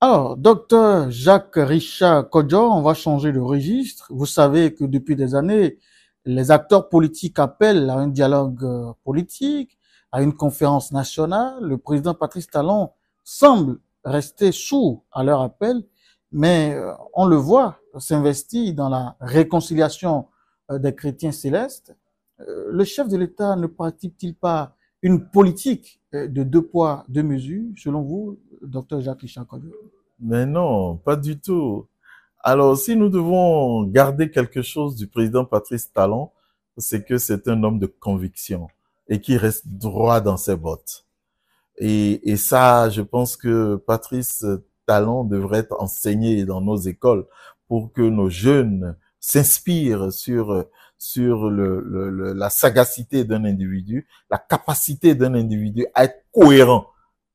Alors, docteur Jacques Richard Kodjo, on va changer de registre. Vous savez que depuis des années, les acteurs politiques appellent à un dialogue politique, à une conférence nationale. Le président Patrice Talon semble rester sourd à leur appel, mais on le voit s'investir dans la réconciliation des chrétiens célestes. Le chef de l'État ne pratique-t-il pas une politique de deux poids, deux mesures, selon vous, docteur Jacques Richard Kodjo? Mais non, pas du tout. Alors, si nous devons garder quelque chose du président Patrice Talon, c'est que c'est un homme de conviction et qui reste droit dans ses bottes. Et ça, je pense que Patrice Talon devrait être enseigné dans nos écoles pour que nos jeunes s'inspirent sur la sagacité d'un individu, la capacité d'un individu à être cohérent,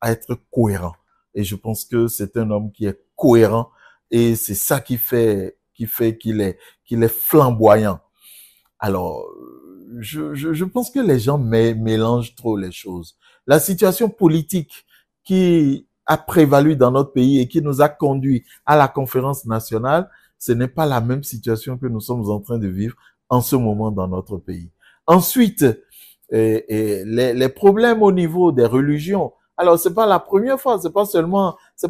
à être cohérent. Et je pense que c'est un homme qui est cohérent et c'est ça qu'il est flamboyant. Alors, je pense que les gens mélangent trop les choses. La situation politique qui a prévalu dans notre pays et qui nous a conduit à la conférence nationale, ce n'est pas la même situation que nous sommes en train de vivre en ce moment dans notre pays. Ensuite, les problèmes au niveau des religions. Alors, c'est pas la première fois, c'est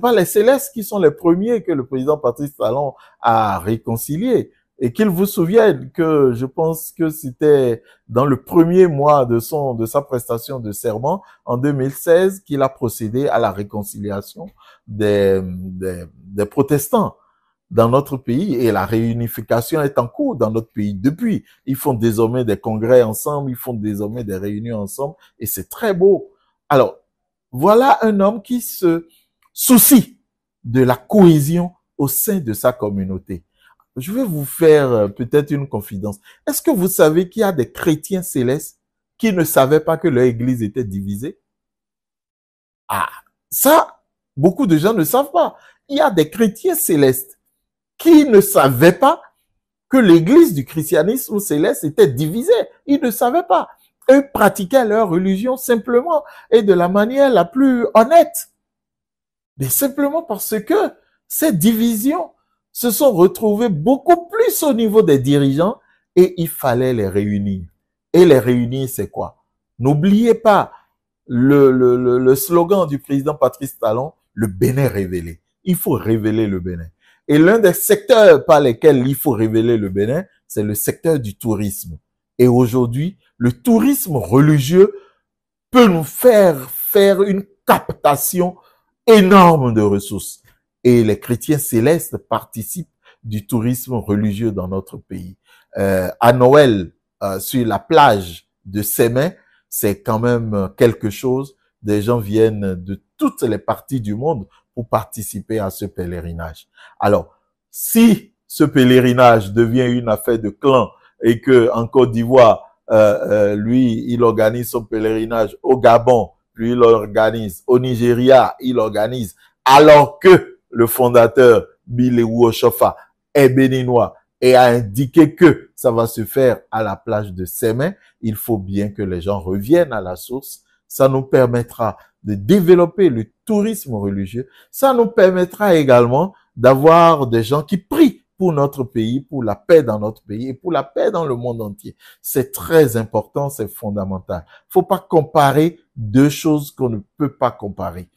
pas les célestes qui sont les premiers que le président Patrice Talon a réconciliés. Et qu'il vous souvienne que je pense que c'était dans le premier mois de sa prestation de serment en 2016 qu'il a procédé à la réconciliation des protestants dans notre pays et la réunification est en cours dans notre pays depuis. Ils font désormais des congrès ensemble, ils font désormais des réunions ensemble et c'est très beau. Alors, voilà un homme qui se soucie de la cohésion au sein de sa communauté. Je vais vous faire peut-être une confidence. Est-ce que vous savez qu'il y a des chrétiens célestes qui ne savaient pas que leur église était divisée? Ah, ça, beaucoup de gens ne savent pas. Il y a des chrétiens célestes qui ne savaient pas que l'église du christianisme céleste était divisée. Ils ne savaient pas. Eux pratiquaient leur religion simplement et de la manière la plus honnête. Mais simplement parce que ces divisions se sont retrouvées beaucoup plus au niveau des dirigeants et il fallait les réunir. Et les réunir, c'est quoi? N'oubliez pas le slogan du président Patrice Talon, le Bénin révélé. Il faut révéler le Bénin. Et l'un des secteurs par lesquels il faut révéler le Bénin, c'est le secteur du tourisme. Et aujourd'hui, le tourisme religieux peut nous faire une captation énorme de ressources. Et les chrétiens célestes participent du tourisme religieux dans notre pays. À Noël, sur la plage de Sémé, c'est quand même quelque chose. Des gens viennent de toutes les parties du monde pour participer à ce pèlerinage. Alors, si ce pèlerinage devient une affaire de clan et que en Côte d'Ivoire, lui, il organise son pèlerinage au Gabon, lui, il organise au Nigeria, il organise, alors que le fondateur, Bilewu Oshofa, est béninois et a indiqué que ça va se faire à la plage de Sémé, il faut bien que les gens reviennent à la source. Ça nous permettra de développer le tourisme religieux. Ça nous permettra également d'avoir des gens qui prient pour notre pays, pour la paix dans notre pays et pour la paix dans le monde entier. C'est très important, c'est fondamental. Faut pas comparer deux choses qu'on ne peut pas comparer.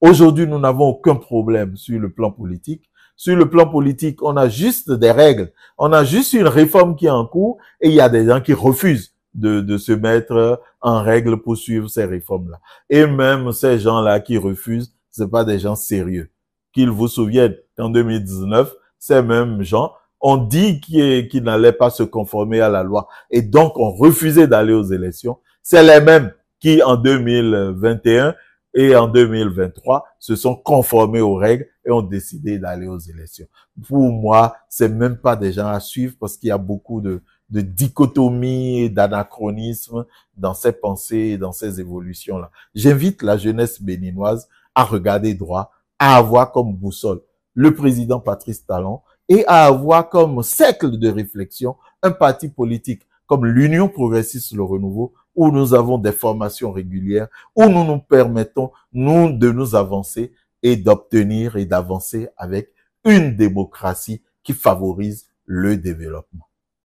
Aujourd'hui, nous n'avons aucun problème sur le plan politique. Sur le plan politique, on a juste des règles. On a juste une réforme qui est en cours et il y a des gens qui refusent de se mettre en règle pour suivre ces réformes-là. Et même ces gens-là qui refusent, c'est pas des gens sérieux. Qu'ils vous souviennent qu'en 2019, ces mêmes gens ont dit qu'ils n'allaient pas se conformer à la loi et donc ont refusé d'aller aux élections. C'est les mêmes qui, en 2021 et en 2023, se sont conformés aux règles et ont décidé d'aller aux élections. Pour moi, c'est même pas des gens à suivre parce qu'il y a beaucoup de dichotomie et d'anachronisme dans ces pensées et dans ces évolutions-là. J'invite la jeunesse béninoise à regarder droit, à avoir comme boussole le président Patrice Talon et à avoir comme cercle de réflexion un parti politique comme l'Union progressiste le renouveau, où nous avons des formations régulières, où nous nous permettons, nous, de nous avancer et d'obtenir et d'avancer avec une démocratie qui favorise le développement.